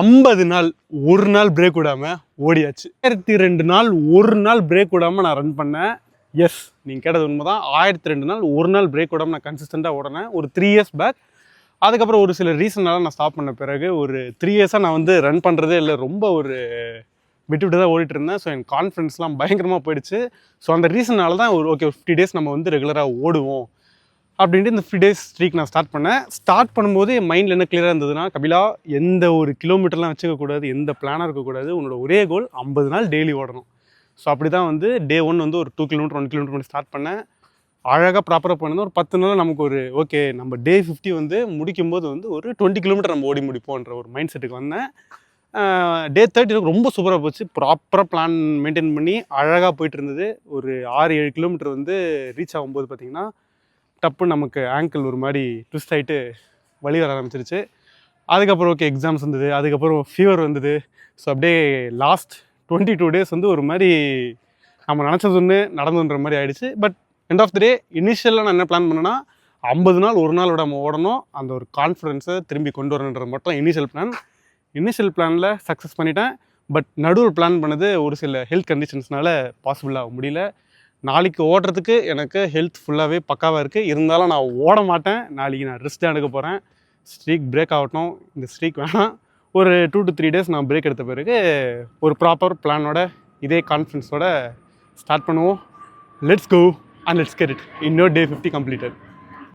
50 நாள் ஒரு நாள் பிரேக் விடாமல் ஓடியாச்சு. 1002 நாள் ஒரு நாள் பிரேக் விடாமல் நான் ரன் பண்ணேன். எஸ், நீங்கள் கேட்டது உண்மை தான். 1002 நாள் ஒரு நாள் பிரேக் விடாமல் நான் கன்சிஸ்டண்ட்டாக ஓடினேன் ஒரு 3 இயர்ஸ் பேக். அதுக்கப்புறம் ஒரு சில ரீசனால நான் ஸ்டாப் பண்ண பிறகு ஒரு 3 இயர்ஸாக நான் வந்து ரன் பண்ணுறதே இல்லை. ரொம்ப ஒரு விட்டு தான் ஓடிட்டு இருந்தேன். ஸோ என் கான்ஃபிடன்ஸ்லாம் பயங்கரமாக போயிடுச்சு. ஸோ அந்த ரீசனால தான் ஒரு 50 டேஸ் நம்ம வந்து ரெகுலராக ஓடுவோம் அப்படின்ட்டு இந்த 50 டேஸ் ஸ்ட்ரீக் நான் ஸ்டார்ட் பண்ணேன். ஸ்டார்ட் பண்ணும்போது என் மைண்டில் என்ன கிளியராக இருந்ததுன்னா, கபிலா எந்த ஒரு கிலோமீட்டர்லாம் வச்சுக்கக்கூடாது, எந்த பிளானாக இருக்கக்கூடாது. உன்னோட ஒரே கோல் 50 நாள் டெய்லி ஓடணும். ஸோ அப்படி தான் வந்து டே 1 வந்து ஒரு 2 கிலோமீட்டர் 1 கிலோமீட்டர் பண்ணி ஸ்டார்ட் பண்ணேன். அழகாக ப்ராப்பராக பண்ணியிருந்தேன். ஒரு 10 நாள் நமக்கு ஒரு ஓகே, நம்ம டே 50 வந்து முடிக்கும்போது வந்து ஒரு 20 கிலோமீட்டர் நம்ம ஓடி முடிப்போன்ற ஒரு மைண்ட் செட்டுக்கு வந்தேன். டே 30 எனக்கு ரொம்ப சூப்பராக போச்சு. ப்ராப்பராக பிளான் மெயின்டைன் பண்ணி அழகாக போயிட்டு இருந்தது. ஒரு 6-7 கிலோமீட்டர் வந்து ரீச் ஆகும்போது பார்த்திங்கன்னா டப்பு நமக்கு ஆங்கிள் ஒரு மாதிரி ட்விஸ்ட் ஆகிட்டு வலி வர ஆரம்பிச்சிருச்சு. அதுக்கப்புறம் ஓகே எக்ஸாம்ஸ் வந்தது, அதுக்கப்புறம் ஃபீவர் வந்தது. ஸோ அப்படியே லாஸ்ட் 22 டேஸ் வந்து ஒரு மாதிரி நம்ம நினச்சது ஒன்று நடந்துன்ற மாதிரி ஆகிடுச்சு. பட் எண்ட் ஆஃப் த டே இனிஷியலாக நான் என்ன பிளான் பண்ணேன்னா 50 நாள் ஒரு நாள் விட நம்ம ஓடணும், அந்த ஒரு கான்ஃபிடென்ஸை திரும்பி கொண்டு வரணுன்றது மட்டும் இனிஷியல் பிளானில் சக்ஸஸ் பண்ணிட்டேன். பட் நடுவில் பிளான் பண்ணது ஒரு சில ஹெல்த் கண்டிஷன்ஸ்னால பாசிபிளாக முடியல. நாளைக்கு ஓடுறதுக்கு எனக்கு ஹெல்த் ஃபுல்லாகவே பக்காவாக இருக்குது. இருந்தாலும் நான் ஓட மாட்டேன். நாளைக்கு நான் ரெஸ்ட் தான் எடுக்க போகிறேன். ஸ்ட்ரீக் பிரேக் ஆகட்டும், இந்த ஸ்ட்ரீக் வேணாம். ஒரு 2 to 3 டேஸ் நான் பிரேக் எடுத்த பிறகு ஒரு ப்ராப்பர் பிளானோட இதே கான்ஃபிடன்ஸோட ஸ்டார்ட் பண்ணுவோம். Let's go and let's get it. இன்னொரு டே 50 கம்ப்ளீட்டட்.